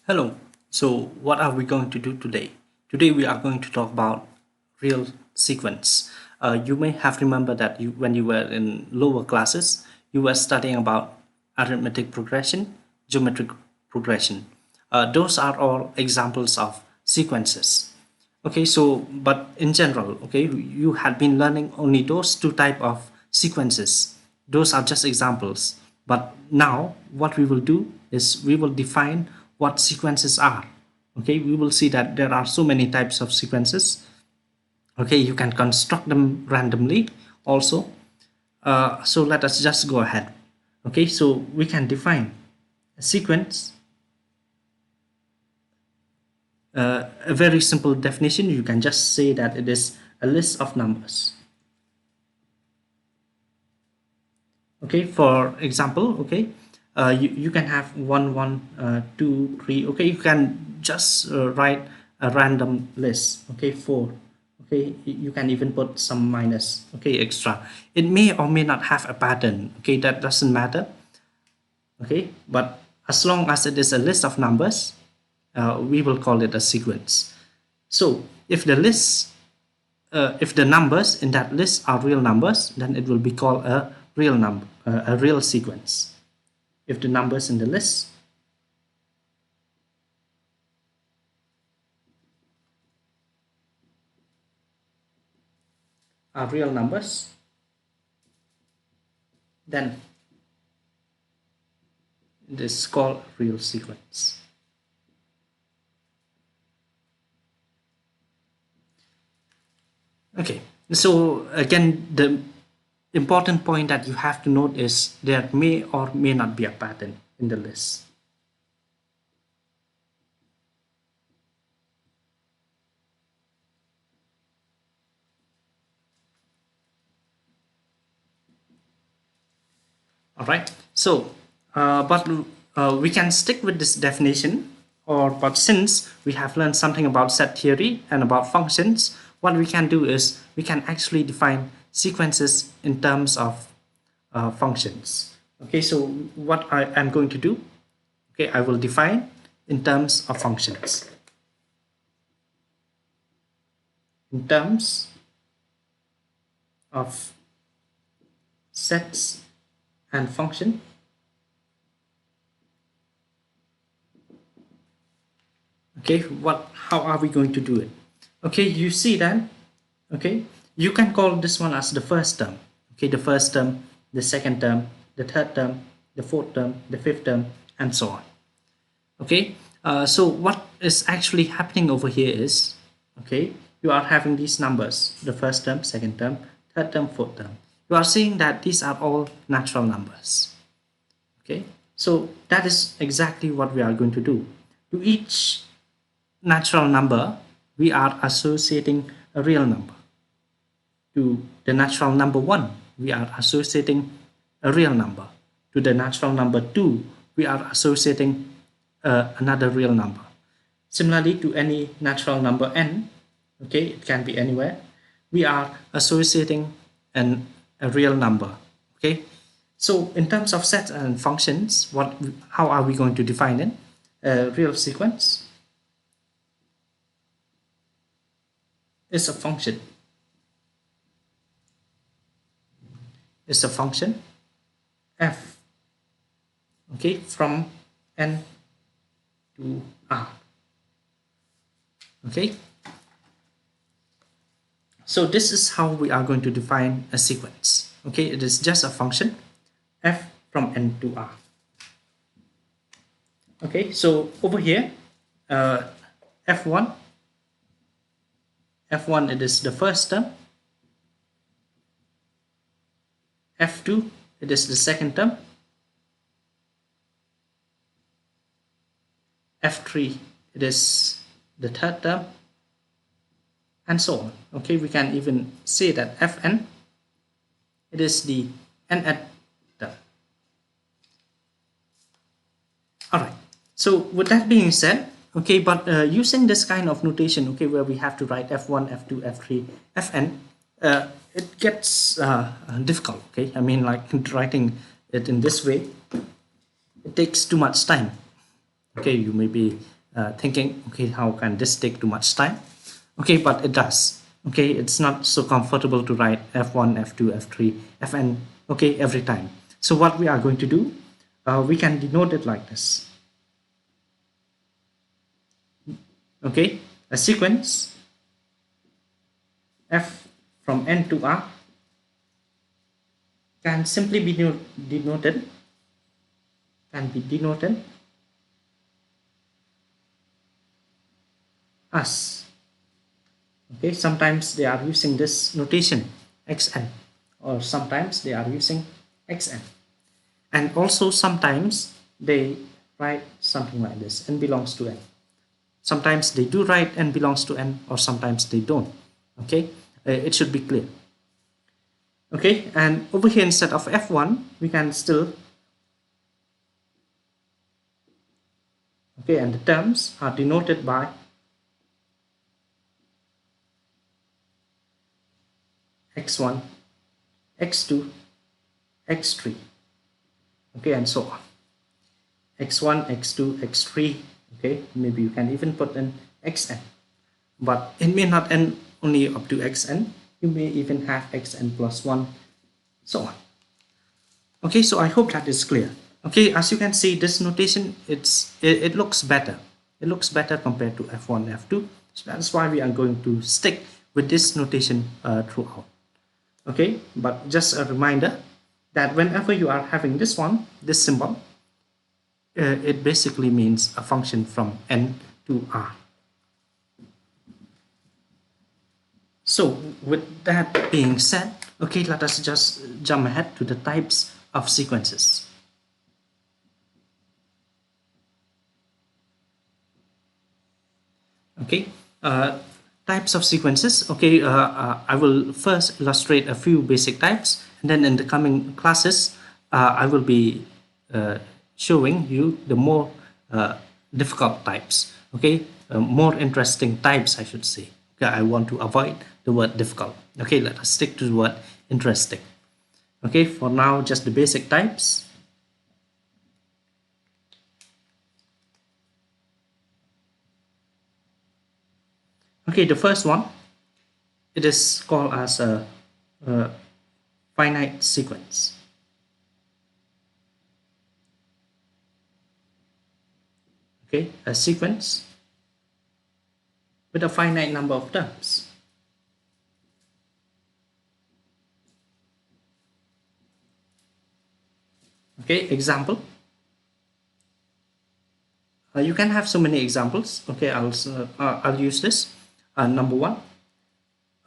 Hello. So what are we going to do today? Today we are going to talk about real sequence. You may have remembered that when you were in lower classes, you were studying about arithmetic progression, geometric progression. Those are all examples of sequences. Okay, so but in general, okay, you had been learning only those two type of sequences. Those are just examples. But now what we will do is we will define what sequences are. Okay, we will see that there are so many types of sequences. Okay, you can construct them randomly also. So let us just go ahead. Okay, so we can define a sequence. A very simple definition, you can just say that it is a list of numbers. Okay, for example, okay, you can have 2 3. Okay, you can just write a random list. Okay, 4. Okay, you can even put some minus, okay, extra. It may or may not have a pattern. Okay, that doesn't matter. Okay, but as long as it is a list of numbers, we will call it a sequence. So if if the numbers in that list are real numbers, then it will be called a real number, a real sequence. If the numbers in the list are real numbers, then it is called a real sequence. Okay, so again, the important point that you have to note is there may or may not be a pattern in the list. All right, so we can stick with this definition, but since we have learned something about set theory and about functions, what we can do is we can actually define sequences in terms of functions. Okay, so what I am going to do, okay, I will define in terms of functions. In terms of sets and function. Okay, how are we going to do it? Okay, you see that, okay, you can call this one as the first term. Okay, the first term, the second term, the third term, the fourth term, the fifth term, and so on. Okay, so what is actually happening over here is, okay, you are having these numbers, the first term, second term, third term, fourth term. You are seeing that these are all natural numbers. Okay, so that is exactly what we are going to do. To each natural number, we are associating a real number. To the natural number 1, we are associating a real number. To the natural number 2, we are associating another real number. Similarly, to any natural number n, okay, it can be anywhere, we are associating a real number. Okay, so in terms of sets and functions, how are we going to define it? A real sequence is a function. Is a function f, okay, from n to r. Okay, so this is how we are going to define a sequence. Okay, it is just a function f from n to r. Okay, so over here, f1, it is the first term. f2, it is the second term. f3, it is the third term, and so on. Okay, we can even say that fn, it is the nth term. All right, so with that being said, okay, but using this kind of notation, okay, where we have to write f1, f2, f3, fn, it gets difficult. Okay, I mean, like writing it in this way, it takes too much time. Okay, you may be thinking, okay, how can this take too much time? Okay, but it does. Okay, it's not so comfortable to write f1, f2, f3, fn, okay, every time. So what we are going to do, we can denote it like this. Okay, a sequence f from n to r can simply be denoted as, okay, sometimes they are using this notation xn, or sometimes they are using xn, and also sometimes they write something like this: n belongs to n. Sometimes they do write n belongs to n, or sometimes they don't. Okay, it should be clear. Okay, and over here instead of f1 we can still, okay, and the terms are denoted by x1, x2, x3, okay, and so on. x1, x2, x3, okay, maybe you can even put in xn, but it may not end only up to xn. You may even have xn plus 1, so on. Okay, so I hope that is clear. Okay, as you can see, this notation, it looks better. It looks better compared to f1, f2. So that's why we are going to stick with this notation throughout. Okay, but just a reminder that whenever you are having this one, this symbol, it basically means a function from n to r. So with that being said, okay, let us just jump ahead to the types of sequences. Okay, types of sequences. Okay, I will first illustrate a few basic types, and then in the coming classes, I will be showing you the more difficult types. Okay, more interesting types, I should say. Okay, I want to avoid the word difficult. Okay, let us stick to the word interesting. Okay, for now, just the basic types. Okay, the first one, it is called as a finite sequence. Okay, a sequence with a finite number of terms. Okay, example. You can have so many examples. Okay, I'll use this. Number one.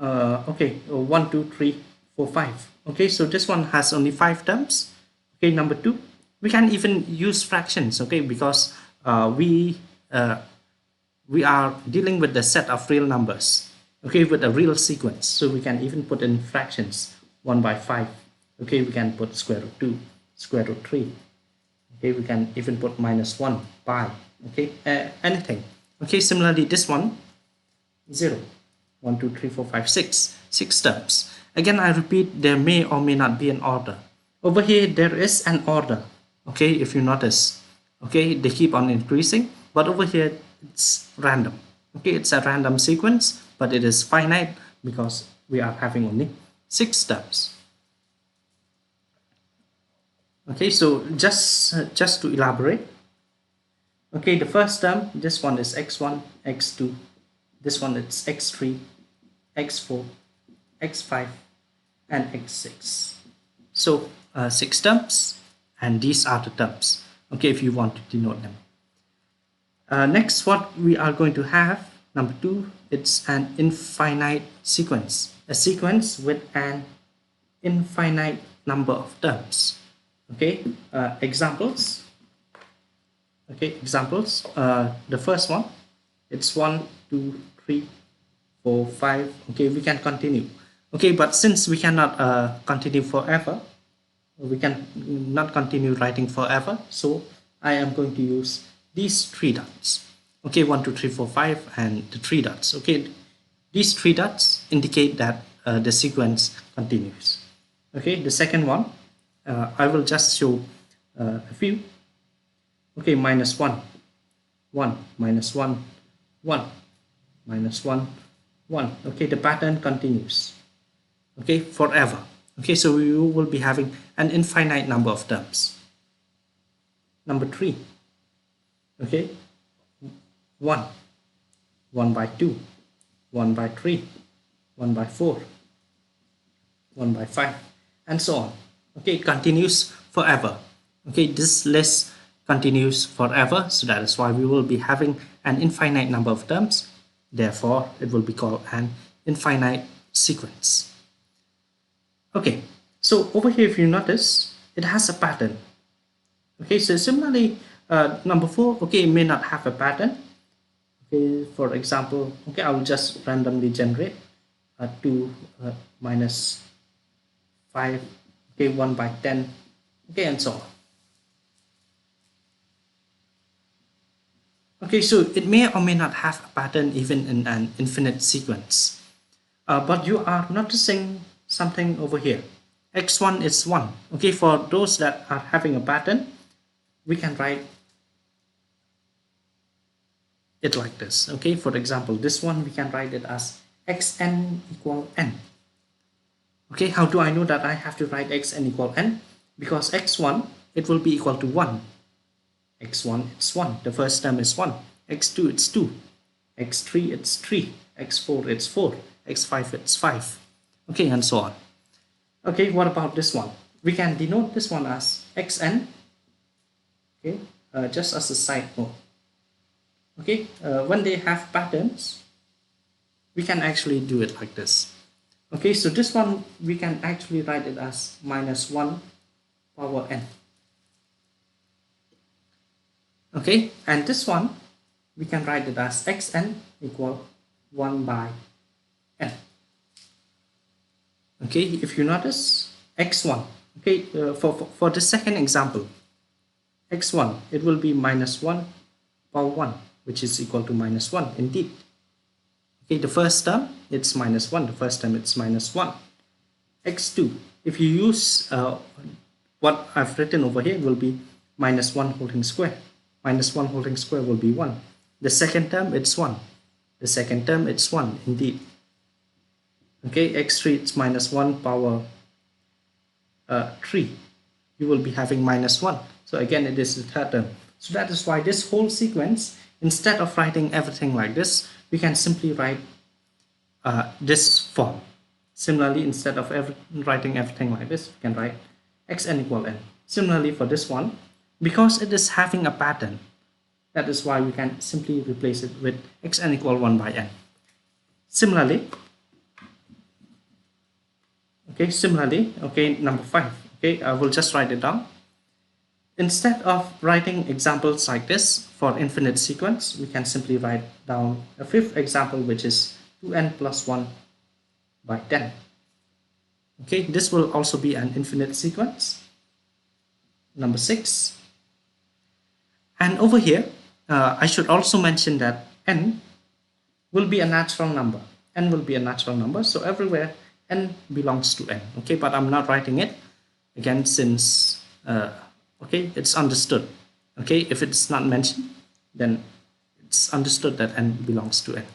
Okay, 1, 2, 3, 4, 5. Okay, so this one has only 5 terms. Okay, number 2. We can even use fractions. Okay, because we are dealing with the set of real numbers. Okay, with a real sequence. So we can even put in fractions. 1 by 5. Okay, we can put square root 2, square root 3. Okay, we can even put minus 1 pi. Okay, anything. Okay, similarly this one, 0, 1, 2, 3, 4, 5, 6, 6 terms. Again, I repeat, there may or may not be an order. Over here there is an order. Okay, if you notice, okay, they keep on increasing, but over here it's random. Okay, it's a random sequence, but it is finite because we are having only 6 terms. Okay, so just to elaborate, okay, the first term, this one is x1, x2, this one is x3, x4, x5, and x6. So 6 terms, and these are the terms. Okay, if you want to denote them. Next, what we are going to have, number 2, it's an infinite sequence. A sequence with an infinite number of terms. Okay, examples. Okay, examples. The first one, it's 1, 2, 3, 4, 5. Okay, we can continue. Okay, but since we cannot continue forever, we can not continue writing forever, so I am going to use these 3 dots. Okay, 1, 2, 3, 4, 5, and the 3 dots. Okay, these 3 dots indicate that the sequence continues. Okay, the second one, I will just show a few. Okay, minus 1. 1 minus 1 1 minus 1 1. Okay, the pattern continues, okay, forever. Okay, so we will be having an infinite number of terms. Number 3, okay, 1 1 by 2, 1 by 3, 1 by 4, 1 by 5, and so on. Okay, it continues forever. Okay, this list continues forever, so that is why we will be having an infinite number of terms. Therefore, it will be called an infinite sequence. Okay, so over here, if you notice, it has a pattern. Okay, so similarly, number 4, okay, may not have a pattern. Okay, for example, okay, I will just randomly generate 2 minus 5, okay, 1 by 10, okay, and so on. Okay, so it may or may not have a pattern even in an infinite sequence. But you are noticing something over here. X1 is 1. Okay, for those that are having a pattern, we can write it like this. Okay, for example, this one we can write it as xn equal n. Okay, how do I know that I have to write xn equal n? Because x1, it will be equal to 1. x1, it's 1. The first term is 1. x2, it's 2. x3, it's 3. x4, it's 4. x5, it's 5. Okay, and so on. Okay, what about this one? We can denote this one as xn. Okay, just as a side note. Okay, when they have patterns, we can actually do it like this. Okay, so this one we can actually write it as minus 1 power n. Okay, and this one we can write it as xn equal 1 by n. Okay, if you notice x1, okay, for the second example, x1, it will be minus 1 power 1, which is equal to minus 1 indeed. Okay, the first term, it's minus 1. The first term, it's minus 1. x2, if you use what I've written over here, will be minus 1 whole square. Minus 1 whole square will be 1. The second term, it's 1. The second term, it's 1 indeed. Okay, x3, it's minus 1 power 3. You will be having minus 1. So again, it is the third term. So that is why this whole sequence, instead of writing everything like this, we can simply write this form. Similarly, instead of writing everything like this, we can write xn equal n. Similarly, for this one, because it is having a pattern, that is why we can simply replace it with xn equal 1 by n. Similarly, okay, number 5, okay, I will just write it down. Instead of writing examples like this for infinite sequence, we can simply write down a fifth example, which is 2n plus 1 by 10. Okay, this will also be an infinite sequence. Number 6. And over here, I should also mention that n will be a natural number. N will be a natural number, so everywhere n belongs to n. Okay, but I'm not writing it again since okay, it's understood. Okay, if it's not mentioned, then it's understood that n belongs to n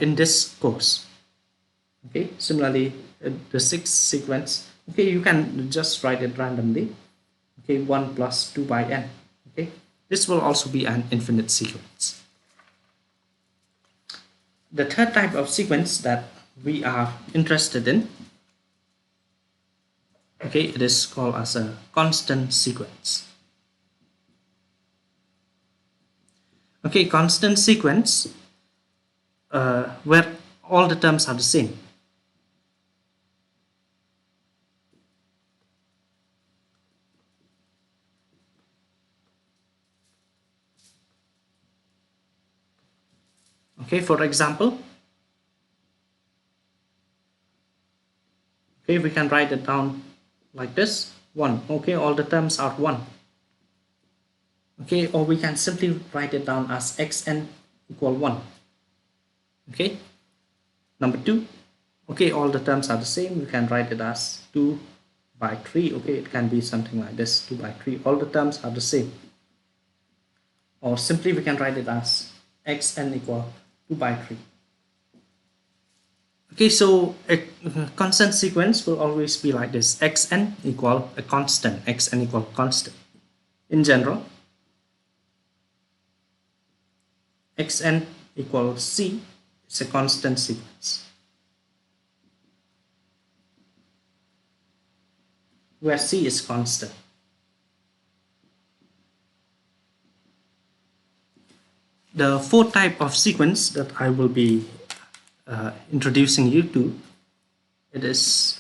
in this course. Okay, similarly, the sixth sequence, okay, you can just write it randomly. Okay, 1 plus 2 by n. Okay, this will also be an infinite sequence. The third type of sequence that we are interested in, okay, it is called as a constant sequence. Okay, constant sequence where all the terms are the same. Okay, for example, okay, we can write it down like this, 1. Okay, all the terms are 1. Okay, or we can simply write it down as xn equal 1. Okay, number 2. Okay, all the terms are the same. We can write it as 2 by 3. Okay, it can be something like this, 2 by 3. All the terms are the same. or simply we can write it as xn equal 2 by 3. Okay, so a constant sequence will always be like this: xn equal a constant, xn equal constant. In general, xn equals c, it's a constant sequence, where c is constant. The fourth type of sequence that I will be introducing you to, it is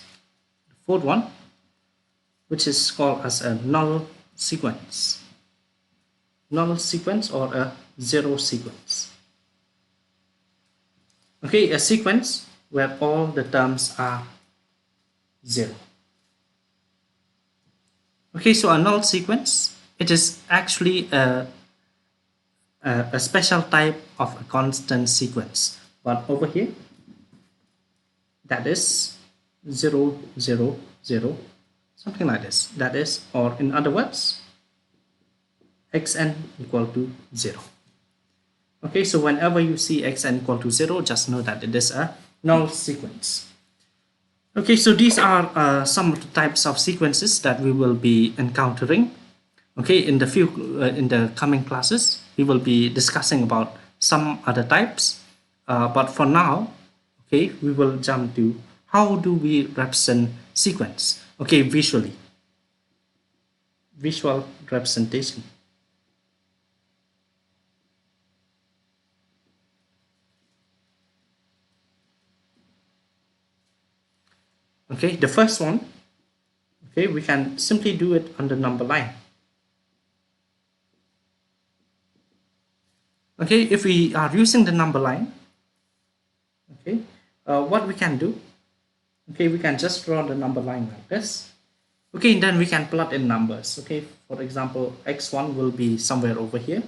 the fourth one, which is called as a null sequence. Null sequence or a zero sequence. Okay, a sequence where all the terms are zero. Okay, so a null sequence, it is actually a special type of a constant sequence, but over here that is 0 0 0, something like this, that is, or in other words, xn equal to 0. Okay, so whenever you see xn equal to 0, just know that it is a null sequence. Okay, so these are some of the types of sequences that we will be encountering. Okay, in the coming classes, we will be discussing about some other types. But for now, okay, we will jump to how do we represent sequence? Okay, visually. Visual representation. Okay, the first one, okay, we can simply do it on the number line. Okay, if we are using the number line, okay, what we can do, okay, we can just draw the number line like this. Okay, and then we can plot in numbers. Okay, for example, x1 will be somewhere over here.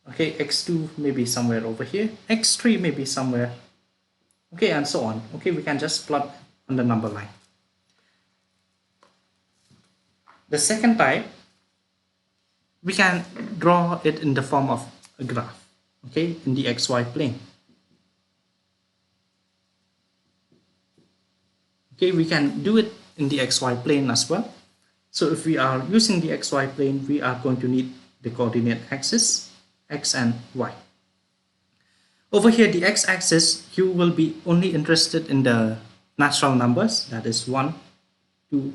Okay, x2 may be somewhere over here, x3 may be somewhere, okay, and so on. Okay, we can just plot on the number line. The second type, we can draw it in the form of a graph, okay, in the xy plane. Okay, we can do it in the xy plane as well. So if we are using the xy plane, we are going to need the coordinate axis, x and y. Over here, the x-axis, you will be only interested in the natural numbers, that is 1, 2,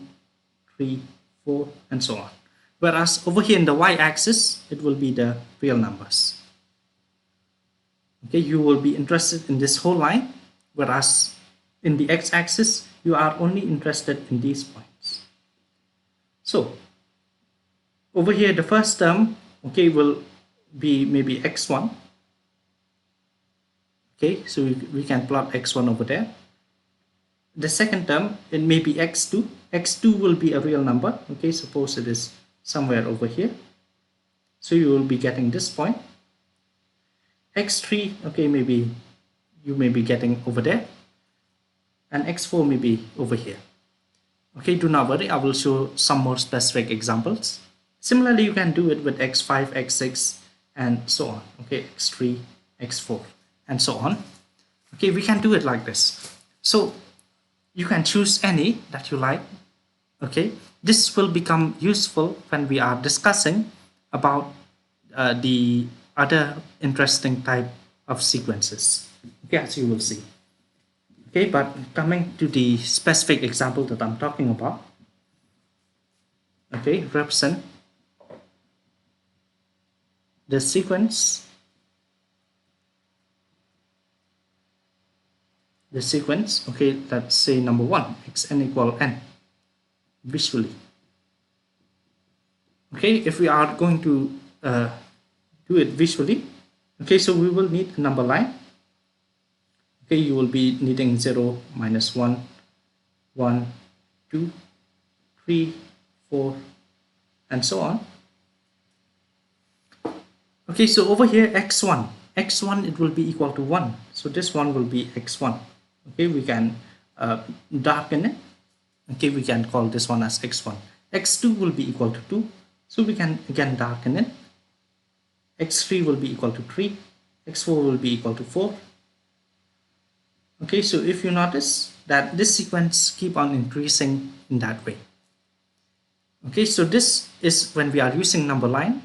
3, 4, and so on. Whereas over here in the y-axis, it will be the real numbers. Okay, you will be interested in this whole line, whereas in the x-axis, you are only interested in these points. So over here, the first term, okay, will be maybe x1. Okay, so we can plot x1 over there. The second term, it may be x2. x2 will be a real number. Okay, suppose it is somewhere over here. So you will be getting this point. x3, okay, maybe you may be getting over there. And x4 may be over here. Okay, do not worry, I will show some more specific examples. Similarly, you can do it with x5, x6, and so on. Okay, x3, x4, and so on. Okay, we can do it like this. So you can choose any that you like. Okay, this will become useful when we are discussing about the other interesting type of sequences. Okay, as you will see. Okay, but coming to the specific example that I'm talking about, okay, represent the sequence, okay, let's say number 1, xn equal n, visually. Okay, if we are going to do it visually, okay, so we will need a number line. Okay, you will be needing 0, minus 1, 1, 2, 3, 4, and so on. Okay, so over here, x1, it will be equal to 1. So this one will be x1. Okay, we can darken it. Okay, we can call this one as x1. x2 will be equal to 2, so we can again darken it. x3 will be equal to 3, x4 will be equal to 4. Okay, so if you notice that this sequence keep on increasing in that way. Okay, so this is when we are using number line,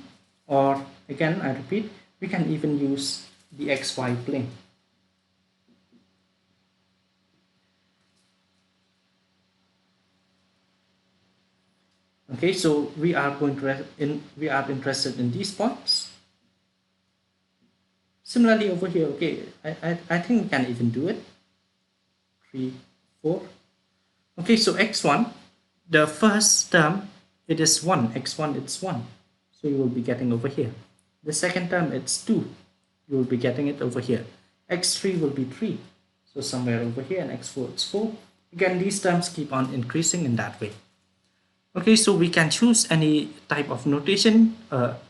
or again I repeat, we can even use the xy plane. Okay, so we are interested in these points. Similarly over here, okay, I think we can even do it. 3, 4. Okay, so x1, the first term, it is 1. x1, it's 1. So you will be getting over here. The second term, it's 2. You will be getting it over here. x3 will be 3. So somewhere over here, and x4, it's 4. Again, these terms keep on increasing in that way. Okay, so we can choose any type of notation,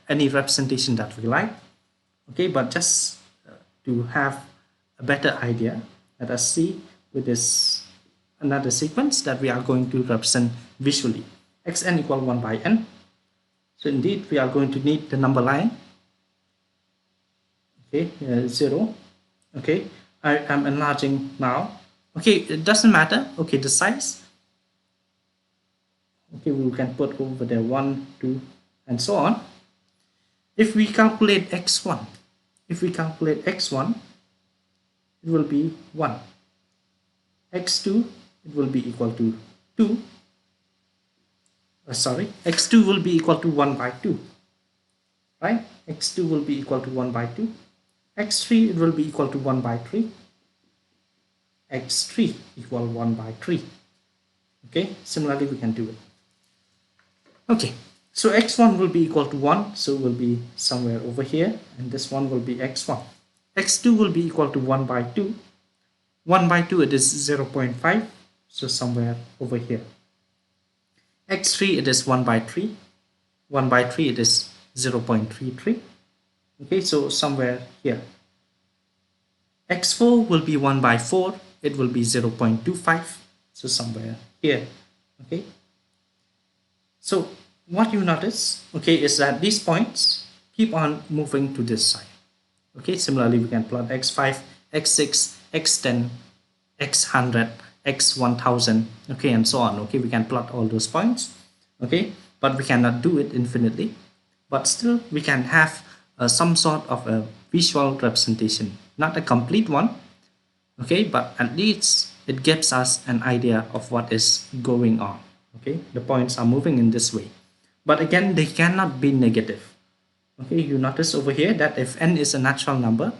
any representation that we like. Okay, but just to have a better idea, let us see with this another sequence that we are going to represent visually. xn equal 1 by n. So indeed, we are going to need the number line. Okay, 0. Okay, I am enlarging now. Okay, it doesn't matter. Okay, the size. Okay, we can put over there 1, 2, and so on. If we calculate x1, it will be 1. x2, it will be equal to 2. X2 will be equal to 1 by 2. Right? x2 will be equal to 1 by 2. x3, it will be equal to 1 by 3. x3 equal 1 by 3. Okay, similarly we can do it. Okay, so x1 will be equal to 1, so it will be somewhere over here, and this one will be x1. x2 will be equal to 1 by 2. 1 by 2, it is 0.5, so somewhere over here. x3, it is 1 by 3. 1 by 3, it is 0.33. Okay, so somewhere here. x4 will be 1 by 4. It will be 0.25. So somewhere here. Okay. So what you notice, okay, is that these points keep on moving to this side. Okay, similarly we can plot x5, x6, x10, x100, x1000, okay, and so on. Okay, we can plot all those points. Okay, but we cannot do it infinitely. But still we can have some sort of a visual representation, not a complete one. Okay, but at least it gives us an idea of what is going on. Okay, the points are moving in this way, but again they cannot be negative. Okay, you notice over here that if n is a natural number,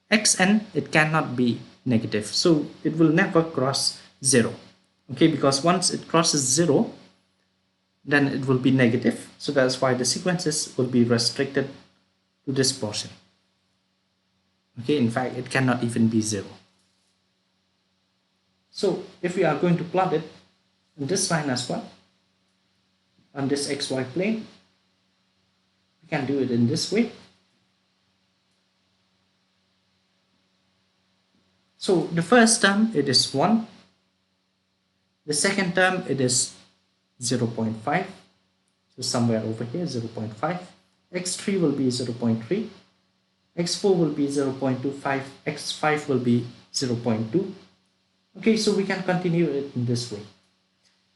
xn, it cannot be negative, so it will never cross 0. Okay, because once it crosses 0, then it will be negative, so that's why the sequences will be restricted to this portion. Okay, in fact it cannot even be 0. So if we are going to plot it in this line as well, on this xy plane, we can do it in this way. So the first term, it is 1. The second term, it is 0.5. So somewhere over here, 0.5. x3 will be 0.3. x4 will be 0.25. x5 will be 0.2. Okay, so we can continue it in this way.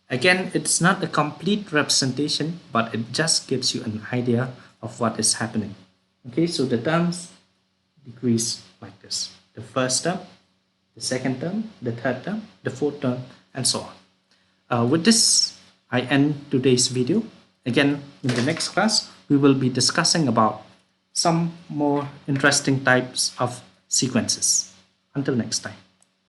Again, it's not a complete representation, but it just gives you an idea of what is happening. Okay, so the terms decrease like this. The first term, the second term, the third term, the fourth term, and so on. With this, I end today's video. Again, in the next class, we will be discussing about some more interesting types of sequences. Until next time.